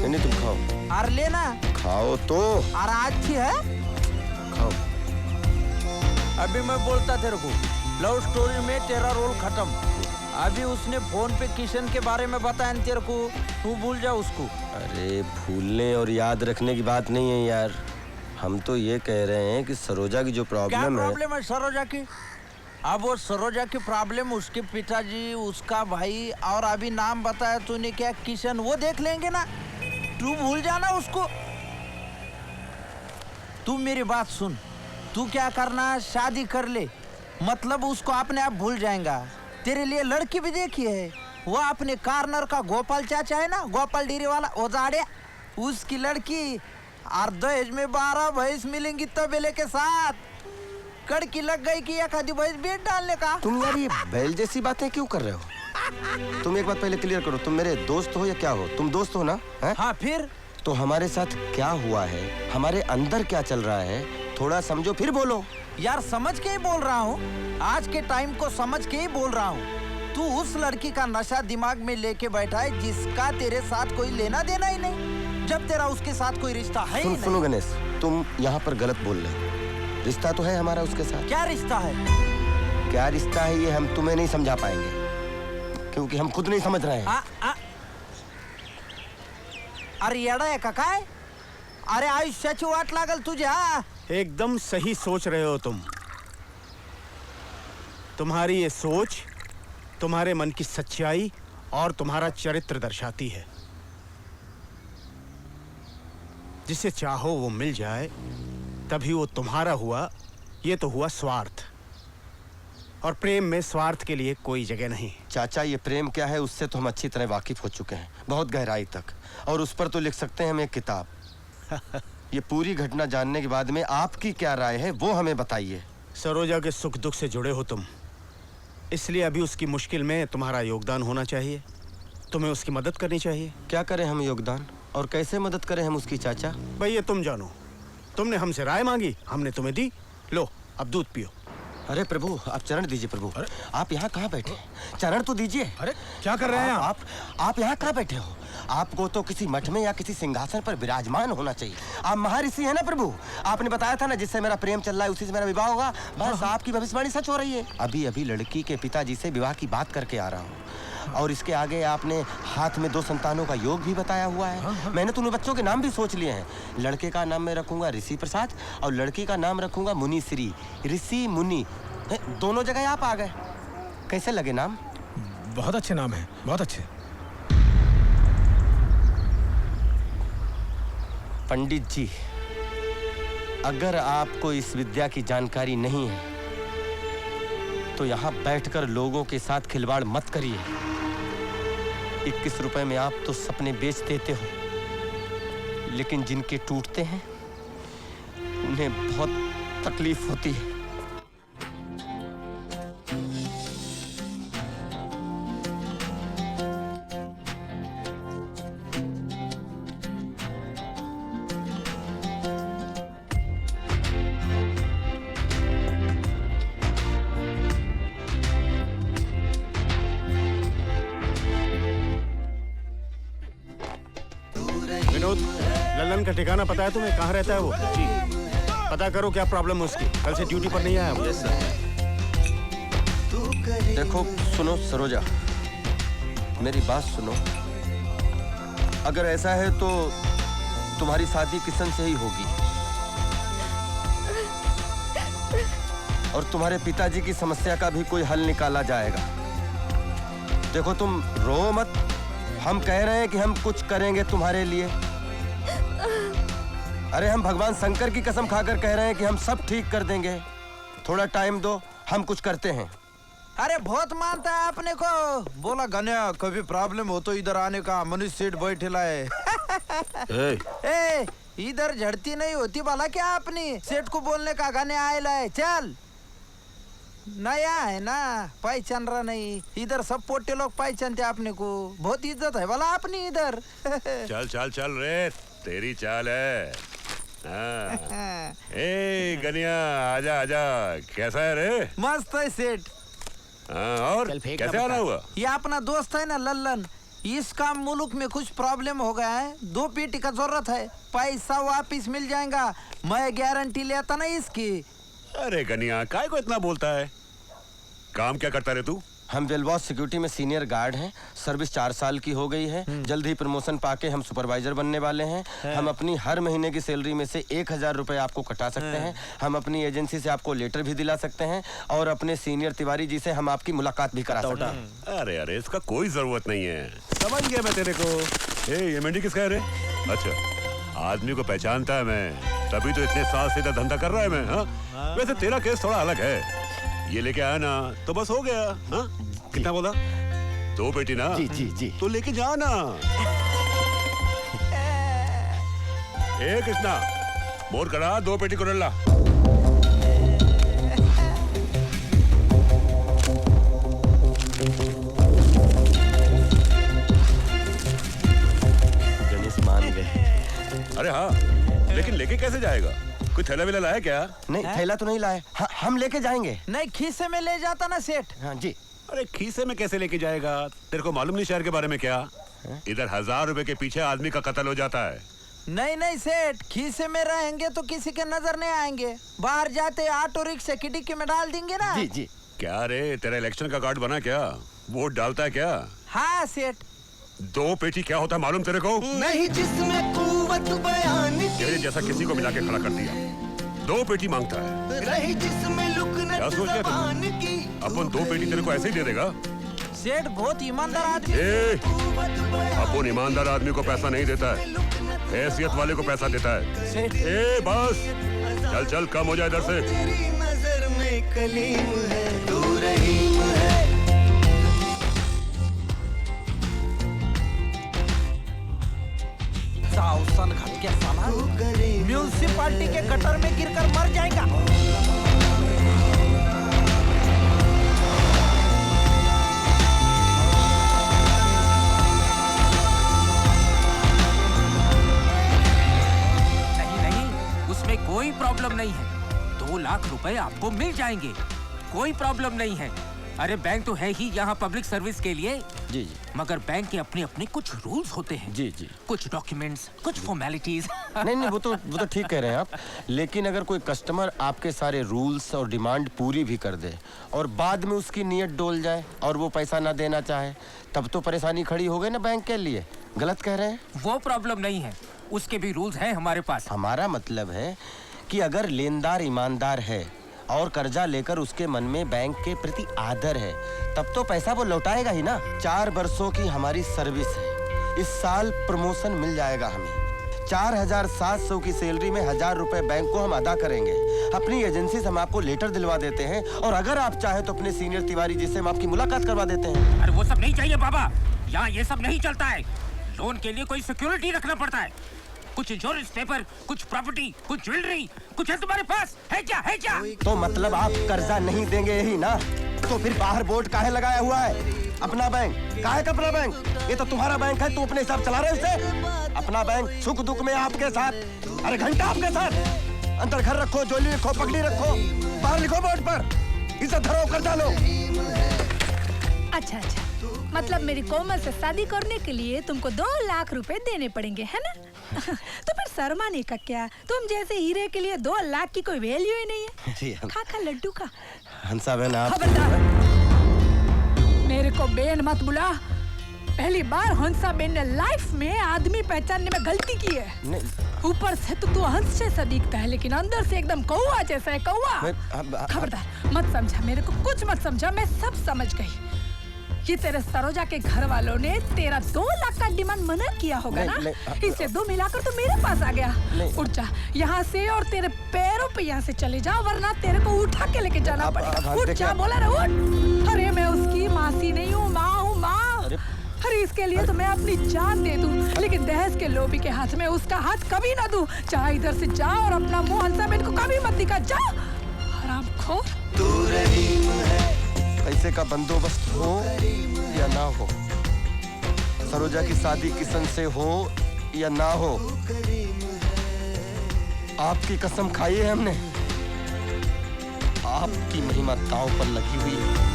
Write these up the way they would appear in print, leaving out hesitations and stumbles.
नहीं तुम खाओ। और लेना। खाओ तो। और आज थी है। खाओ। अभी मैं बोलता तेरे को, लव स्टोरी में तेरा रोल खत्म। अभी उसने फोन पे किशन के बारे में बताया तेरे को, तू भूल जा उसको। अरे भूलने और याद रखने की बात नहीं है यार, हम तो ये कह रहे हैं कि सरोजा की जो प्रॉब्लम है। क्या प्रॉब्लम है सरोजा की? अब वो सरोजा की प्रॉब्लम उसके पिताजी, उसका भाई और अभी नाम बताया तूने क्या, किशन, वो देख लेंगे ना। तू भूल जाना उसको। तू मेरी बात सुन, तू क्या करना, शादी कर ले, मतलब उसको अपने आप भूल जाएगा। तेरे लिए लड़की भी देखी है, वो अपने कार्नर का गोपाल चाचा है ना, गोपाल डेरी वाला, वो जाड़े, उसकी लड़की। और दहेज में 12 भैंस मिलेंगी तबेले के साथ। कड़की लग गई कि एक आधी भैंस बेच डालने का। तुम यार ये बैल जैसी बातें क्यों कर रहे हो? तुम एक बात पहले क्लियर करो, तुम मेरे दोस्त हो या क्या हो? तुम दोस्त हो ना? है? हाँ फिर? तो हमारे साथ क्या हुआ है, हमारे अंदर क्या चल रहा है, थोड़ा समझो फिर बोलो। यार समझ के ही बोल रहा हूँ, आज के टाइम को समझ के ही बोल रहा हूँ। तू उस लड़की का नशा दिमाग में लेके बैठा है जिसका तेरे साथ कोई लेना देना ही नहीं, जब तेरा उसके साथ कोई रिश्ता है ही नहीं। सुनो गणेश, तुम यहाँ पर गलत बोल रहे हो। रिश्ता तो है हमारा उसके साथ। क्या रिश्ता है? क्या रिश्ता है ये हम तुम्हें नहीं समझा पाएंगे, क्योंकि हम खुद नहीं समझ रहे हैं। अरे येडा है काका? अरे आयुष्याची वाट लागल तुझ्या। एकदम सही सोच रहे हो तुम। तुम्हारी ये सोच तुम्हारे मन की सच्चाई और तुम्हारा चरित्र दर्शाती है। जिसे चाहो वो मिल जाए, तभी वो तुम्हारा हुआ। ये तो हुआ स्वार्थ, और प्रेम में स्वार्थ के लिए कोई जगह नहीं। चाचा ये प्रेम क्या है उससे तो हम अच्छी तरह वाकिफ हो चुके हैं, बहुत गहराई तक, और उस पर तो लिख सकते हैं हम एक किताब। ये पूरी घटना जानने के बाद में आपकी क्या राय है वो हमें बताइए। सरोजा के सुख दुख से जुड़े हो तुम, इसलिए अभी उसकी मुश्किल में तुम्हारा योगदान होना चाहिए। तुम्हें उसकी मदद करनी चाहिए। क्या करें हम योगदान, और कैसे मदद करें हम उसकी चाचा? भाई ये तुम जानो। तुमने हमसे राय मांगी, हमने तुम्हें दी। लो अब दूध पियो। अरे प्रभु आप चरण दीजिए। प्रभु आप यहाँ कहाँ बैठे? चरण तो दीजिए। अरे क्या कर रहे हैं आप यहाँ कहाँ बैठे हो? आपको तो किसी मठ में या किसी सिंहासन पर विराजमान होना चाहिए। आप महर्षि हैं ना प्रभु? आपने बताया था ना जिससे मेरा प्रेम चल रहा है उसी से मेरा विवाह होगा। बस आपकी भविष्यवाणी सच हो रही है। अभी अभी लड़की के पिताजी से विवाह की बात करके आ रहा हूँ, और इसके आगे आपने हाथ में 2 संतानों का योग भी बताया हुआ है। मैंने तो उन बच्चों के नाम भी सोच लिए हैं। लड़के का नाम मैं रखूंगा ऋषि प्रसाद, और लड़की का नाम रखूंगा मुनि श्री। ऋषि मुनि दोनों जगह आप आ गए। कैसे लगे नाम? बहुत अच्छे नाम है, बहुत अच्छे। पंडित जी, अगर आपको इस विद्या की जानकारी नहीं है तो यहाँ बैठकर लोगों के साथ खिलवाड़ मत करिए। 21 रुपए में आप तो सपने बेच देते हो, लेकिन जिनके टूटते हैं उन्हें बहुत तकलीफ होती है। विनोद, लल्लन का ठिकाना पता है तुम्हें? कहाँ रहता है वो? जी पता करो क्या प्रॉब्लम है उसकी। कल से ड्यूटी पर नहीं आया वो। Yes sir. देखो सुनो सरोजा, मेरी बात सुनो। अगर ऐसा है तो तुम्हारी शादी किशन से ही होगी, और तुम्हारे पिताजी की समस्या का भी कोई हल निकाला जाएगा। देखो तुम रो मत, हम कह रहे हैं कि हम कुछ करेंगे तुम्हारे लिए। अरे हम भगवान शंकर की कसम खाकर कह रहे हैं कि हम सब ठीक कर देंगे। थोड़ा टाइम दो, हम कुछ करते हैं। अरे बहुत मानता है अपने को। बोला गन्या कभी प्रॉब्लम हो तो इधर आने का, मनीष सेठ बैठेला है। ए, इधर झड़ती नहीं होती भला क्या अपनी? सेठ को बोलने का गन्या आयला है। चल, नया है ना, पहचान रहा नहीं। इधर सब पोटे लोग पहचानते अपने को, बहुत इज्जत है भला अपनी इधर। चल चल चल रे, तेरी चाल है। हाँ। ए गनिया आजा आजा, कैसा है रे? मस्त है सेठ। हाँ, और कैसे आना हुआ? ये अपना दोस्त है ना लल्लन, इसका मुल्क में कुछ प्रॉब्लम हो गया है, 2 पेटी का जरूरत है, पैसा वापिस मिल जाएगा, मैं गारंटी लेता ना इसकी। अरे गनिया काय को इतना बोलता है? काम क्या करता रे तू? हम वेलबॉस सिक्योरिटी में सीनियर गार्ड हैं। सर्विस 4 साल की हो गई है। जल्द ही प्रमोशन पाके हम सुपरवाइजर बनने वाले हैं। हम अपनी हर महीने की सैलरी में से 1000 रुपए आपको कटा सकते हैं। हम अपनी एजेंसी से आपको लेटर भी दिला सकते हैं और अपने सीनियर तिवारी जी से हम आपकी मुलाकात भी करा सकते हैं। अरे अरे इसका कोई जरूरत नहीं है, समझ गया मैं तेरे को। ये मंडी किसका है रे? अच्छा, आदमी को पहचानता है मैं, तभी तो इतने साल से इधर धंधा कर रहा है मैं। हाँ? वैसे तेरा केस थोड़ा अलग है, ये लेके आया ना तो बस हो गया। हाँ? कितना बोला? 2 पेटी ना? जी जी जी। तो लेके जा ना। ए कृष्णा, बोर करा 2 पेटी कुरल्ला। गणेश मान गए। अरे हाँ, लेकिन लेके कैसे जाएगा? कोई थैला वेला लाया क्या? नहीं, थैला तो नहीं लाए। हाँ, हम लेके जाएंगे। नहीं, खीसे में ले जाता ना सेठ। हाँ जी। अरे खीसे में कैसे लेके जाएगा? तेरे को मालूम नहीं शहर के बारे में क्या? इधर 1000 रुपए के पीछे आदमी का कत्ल हो जाता है। नहीं नहीं सेठ, खीसे में रहेंगे तो किसी के नजर नहीं आएंगे, बाहर जाते ऑटो रिक्शा की डिक्की में डाल देंगे ना। जी जी। क्या रे, तेरा इलेक्शन का कार्ड बना क्या? वोट डालता है क्या? हाँ सेठ। 2 पेटी क्या होता है मालूम तेरे को? नहीं जिसमें कुव्वत बयान तेरे जैसा किसी को मिला के खड़ा कर दिया। 2 पेटी मांगता है। रही जिसमें क्या लुकनत सोच रहे ज़बान तुम? की अपन 2 पेटी तेरे को ऐसे ही दे देगा? सेठ बहुत ईमानदार आदमी। ए, कुव्वत बयान अपन ईमानदार आदमी को पैसा नहीं देता है, हैसियत वाले को पैसा देता है। सेठ ए बस, चल चल कम हो जाए इधर से। तेरी नजर में कलीम है, तू रहीम है। साउसन घट के साला म्यूनिसिपालिटी के गटर में गिरकर मर जाएगा। नहीं, उसमें कोई प्रॉब्लम नहीं है। 2 लाख रुपए आपको मिल जाएंगे, कोई प्रॉब्लम नहीं है। अरे बैंक तो है ही यहाँ पब्लिक सर्विस के लिए। जी जी। मगर बैंक के अपने अपने कुछ रूल्स होते हैं। जी जी। कुछ डॉक्यूमेंट्स, कुछ फॉर्मेलिटीज। नहीं, वो तो ठीक कह रहे हैं आप। लेकिन अगर कोई कस्टमर आपके सारे रूल्स और डिमांड पूरी भी कर दे और बाद में उसकी नीयत डोल जाए और वो पैसा ना देना चाहे, तब तो परेशानी खड़ी हो गई ना बैंक के लिए। गलत कह रहे हैं? वो प्रॉब्लम नहीं है, उसके भी रूल्स हैं हमारे पास। हमारा मतलब है कि अगर लेनदार ईमानदार है और कर्जा लेकर उसके मन में बैंक के प्रति आदर है, तब तो पैसा वो लौटाएगा ही ना। 4 वर्षों की हमारी सर्विस है, इस साल प्रमोशन मिल जाएगा हमें। 4700 की सैलरी में 1000 रुपए बैंक को हम अदा करेंगे। अपनी एजेंसी से हम आपको लेटर दिलवा देते हैं और अगर आप चाहे तो अपने सीनियर तिवारी जी से हम आपकी मुलाकात करवा देते हैं। अरे वो सब नहीं चाहिए बाबा, यहाँ ये सब नहीं चलता है। लोन के लिए कोई सिक्योरिटी रखना पड़ता है, कुछ इंश्योरेंस पेपर, कुछ प्रॉपर्टी, कुछ ज्वेलरी, कुछ है तुम्हारे पास? है क्या? है क्या? तो मतलब आप कर्जा नहीं देंगे यही ना? तो फिर बाहर बोर्ड काहे लगाया हुआ है? अपना बैंक काहे का अपना बैंक? ये तो तुम्हारा बैंक है, तू अपने हिसाब चला रहे उसे। अपना बैंक सुख दुख में आपके साथ, अरे घंटा आपके साथ। अंदर घर रखो, जोली रखो, पगड़ी रखो, बाहर लिखो बोर्ड पर, इसे धरो कर्जा लो। अच्छा, मतलब मेरी कोमल से शादी करने के लिए तुमको 2 लाख रुपए देने पड़ेंगे, है ना? तो फिर शर्माने का क्या? तुम जैसे हीरे के लिए 2 लाख की कोई वैल्यू ही नहीं है। खा लड्डू का। हंसा बहन आप। खबरदार, मेरे को बेन मत बुला। पहली बार हंसा बेन ने लाइफ में आदमी पहचानने में गलती की है। ऊपर से तो तू हंस जैसा दिखता है, लेकिन अंदर से एकदम कौवा जैसा है। कौवा। खबरदार मत समझा, मेरे को कुछ मत समझा, मैं सब समझ गई। ये तेरे सरोजा के घर वालों ने तेरा 2 लाख का डिमांड मना किया होगा ना? इससे 2 मिलाकर तो मेरे पास आ गया। उठ जा यहाँ से और तेरे पैरों पे यहाँ से चले जा, वरना तेरे को उठा के लेके जाना पड़ेगा। उठ जा, बोला ना उठ। अरे मैं उसकी मासी नहीं हूँ, माँ हूँ, माँ। अरे इसके लिए तो मैं अपनी जान दे दूँ, लेकिन दहेज के लोभी के हाथ में उसका हाथ कभी ना दूँ। चाहे इधर से जा और अपना मुँह हंसा बेन को कभी मत दिखा। जा हरामखोर। तू रहीम है। पैसे का बंदोबस्त हो या ना हो, सरोजा की शादी किशन से हो या ना हो, आपकी कसम खाई है हमने। आपकी महिमा दांव पर लगी हुई है।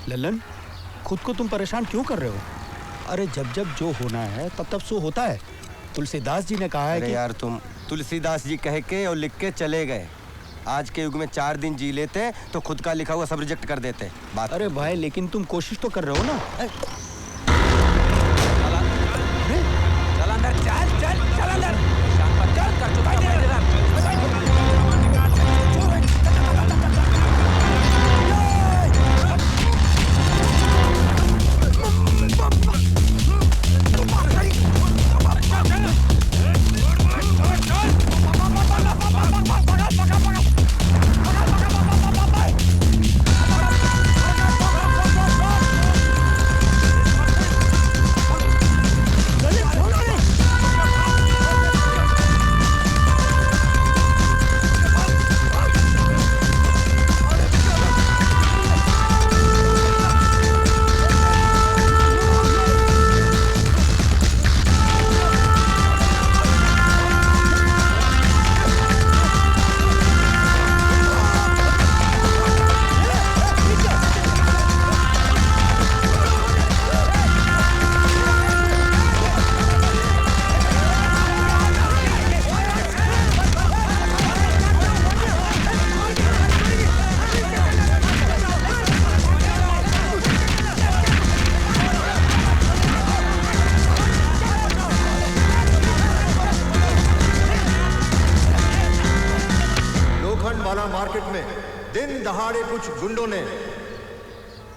ललन, खुद को तुम परेशान क्यों कर रहे हो? अरे जब जब जो होना है तब तब सो होता है। तुलसीदास जी ने कहा है अरे कि यार तुम तुलसीदास जी कह के और लिख के चले गए। आज के युग में 4 दिन जी लेते तो खुद का लिखा हुआ सब रिजेक्ट कर देते। बात अरे भाई लेकिन तुम कोशिश तो कर रहे हो ना। चल अंदर, चल अंदर। शाम पर चल कर चुका है। मार्केट में दिन दहाड़े कुछ गुंडों ने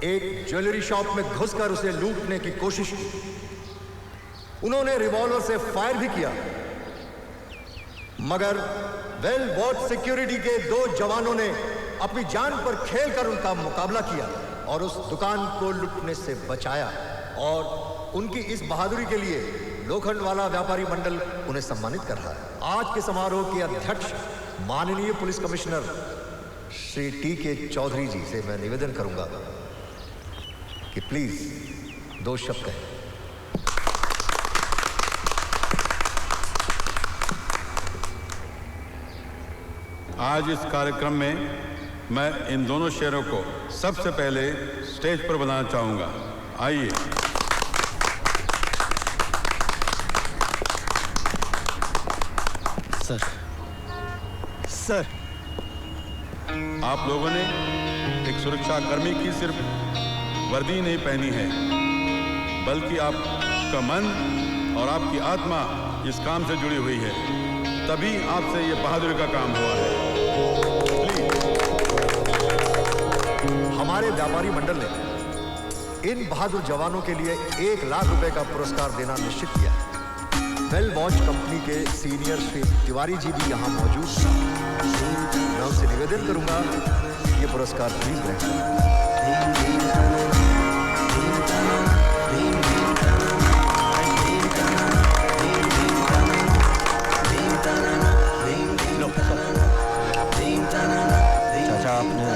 एक ज्वेलरी शॉप में घुसकर उसे लूटने की कोशिश की। उन्होंने रिवॉल्वर से फायर भी किया, मगर वेल वॉच सिक्योरिटी के 2 जवानों ने अपनी जान पर खेलकर उनका मुकाबला किया और उस दुकान को लूटने से बचाया। और उनकी इस बहादुरी के लिए लोखंडवाला व्यापारी मंडल उन्हें सम्मानित कर रहा है। आज के समारोह के अध्यक्ष माननीय पुलिस कमिश्नर श्री टी.के. चौधरी जी से मैं निवेदन करूंगा कि प्लीज 2 शब्द कहें। आज इस कार्यक्रम में मैं इन दोनों शेरों को सबसे पहले स्टेज पर बुलाना चाहूंगा। आइए। सर, आप लोगों ने एक सुरक्षा कर्मी की सिर्फ वर्दी नहीं पहनी है, बल्कि आपका मन और आपकी आत्मा इस काम से जुड़ी हुई है, तभी आपसे ये बहादुरी का काम हुआ है। हमारे व्यापारी मंडल ने इन बहादुर जवानों के लिए 1 लाख रुपए का पुरस्कार देना निश्चित किया है। वेल वॉच कंपनी के सीनियर श्री तिवारी जी भी यहाँ मौजूद हैं। मैं उनसे निवेदन करूंगा ये पुरस्कार प्लीज ग्रहण करें। चाचा आपने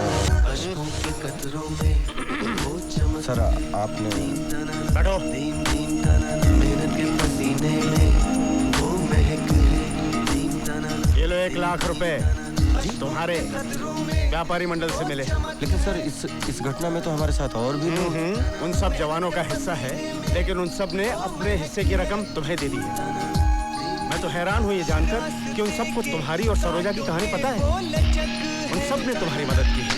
सर आपने बैठो। ये लो 1 लाख रुपए तुम्हारे व्यापारी मंडल से मिले। लेकिन सर इस घटना में तो हमारे साथ और भी उन सब जवानों का हिस्सा है, लेकिन उन सब ने अपने हिस्से की रकम तुम्हें दे दी है। मैं तो हैरान हूँ ये जानकर कि उन सबको तुम्हारी और सरोजा की कहानी पता है। उन सब ने तुम्हारी मदद की है।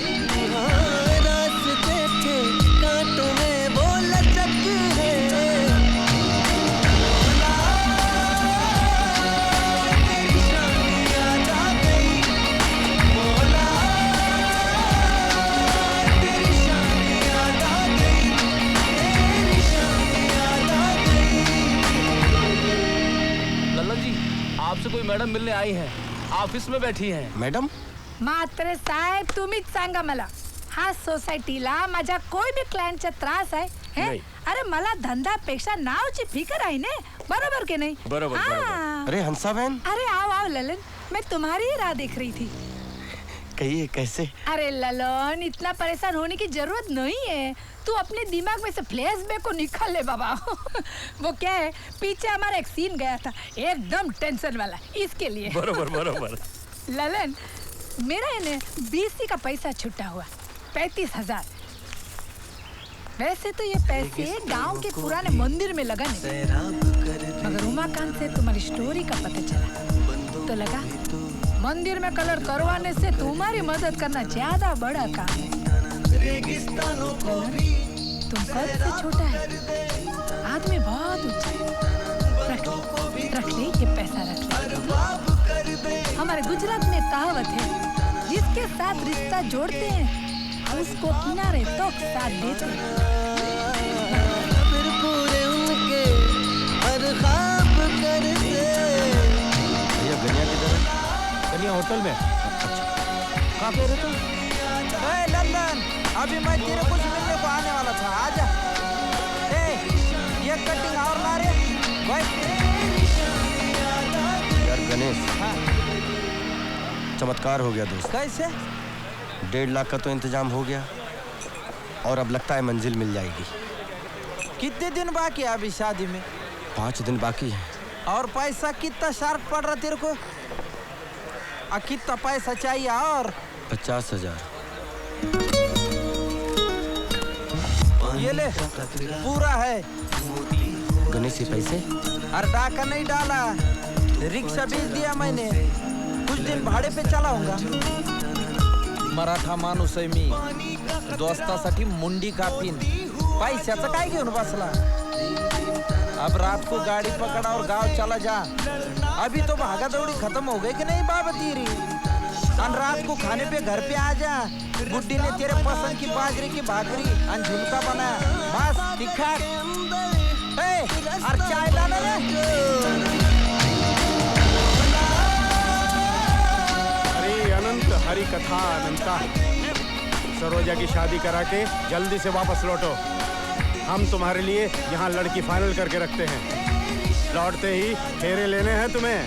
आपसे कोई मैडम मिलने आई हैं, ऑफिस में बैठी हैं। मैडम? मात्र साहेब तुम्हीच सांगा मला, हा सोसायटीला माझ्या कोई भी क्लायंटचा त्रास आहे? अरे मला धंद्यापेक्षा नावची फिकर आहे ने, बरोबर के नहीं? बरोबर। अरे हंसा बहन। अरे आओ ललन, मैं तुम्हारी ही राह देख रही थी। कहिए कैसे? अरे ललन, इतना परेशान होने की जरूरत नहीं है। तू अपने दिमाग में से फ्लैशबैक को निकाल ले बाबा। वो क्या है, पीछे हमारा एक सीन गया था एकदम टेंशन वाला, इसके लिए। बरोबर। ललन, मेरा इन्हें 20 का पैसा छुट्टा हुआ 35,000। वैसे तो ये पैसे गांव के पुराने मंदिर में लगाने, मगर उमाकांत से तुम्हारी स्टोरी का पता चला तो लगा मंदिर में कलर करवाने से तुम्हारी मदद करना ज्यादा बड़ा काम है। तुम कद से छोटा है, आदमी बहुत ऊंचा है। रख ले ये पैसा रख ले। हमारे गुजरात में कहावत है, जिसके साथ रिश्ता जोड़ते हैं उसको किनारे तो साथ देते हैं। पूरे उनके हर ख्वाब कर दे। भैया गनिया किधर है? कन्या होटल में। कहाँ पे तुम? लंदन, अभी मैं तेरे कुछ मिलने को आने वाला था, आजा। ये कटिंग और ला रे भाई। यार गणेश, चमत्कार हो गया दोस्त। कैसे? 1.5 लाख का तो इंतजाम हो गया और अब लगता है मंजिल मिल जाएगी। कितने दिन बाकी है अभी शादी में? 5 दिन बाकी है। और पैसा कितना शार्ट पड़ रहा तेरे को? कितना पैसा चाहिए? और 50,000। ये ले, पूरा है। गणेश ये पैसे? अरे डाका नहीं डाला, रिक्शा भेज दिया मैंने, कुछ दिन भाड़े पे चलाऊंगा। मराठा माणूस आहे मी, दोस्तासाठी मुंडी कापीन, पैशाचं काय घेऊन बसला? अब रात को गाड़ी पकड़ा और गांव चला जा। अभी तो भागा दौड़ी खत्म हो गई कि नहीं बाबा तेरी? और रात को खाने पे घर पे आ जा। गुड्डी ने तेरे पसंद की बाजरे की भाकरी और झुमका बनाया, बस ठीक ठाक। और चाय लाना रे। अरे अनंत हरि कथा अनंता। सरोजा की शादी करा के जल्दी से वापस लौटो। हम तुम्हारे लिए यहाँ लड़की फाइनल करके रखते हैं। लौटते ही फेरे लेने हैं तुम्हें।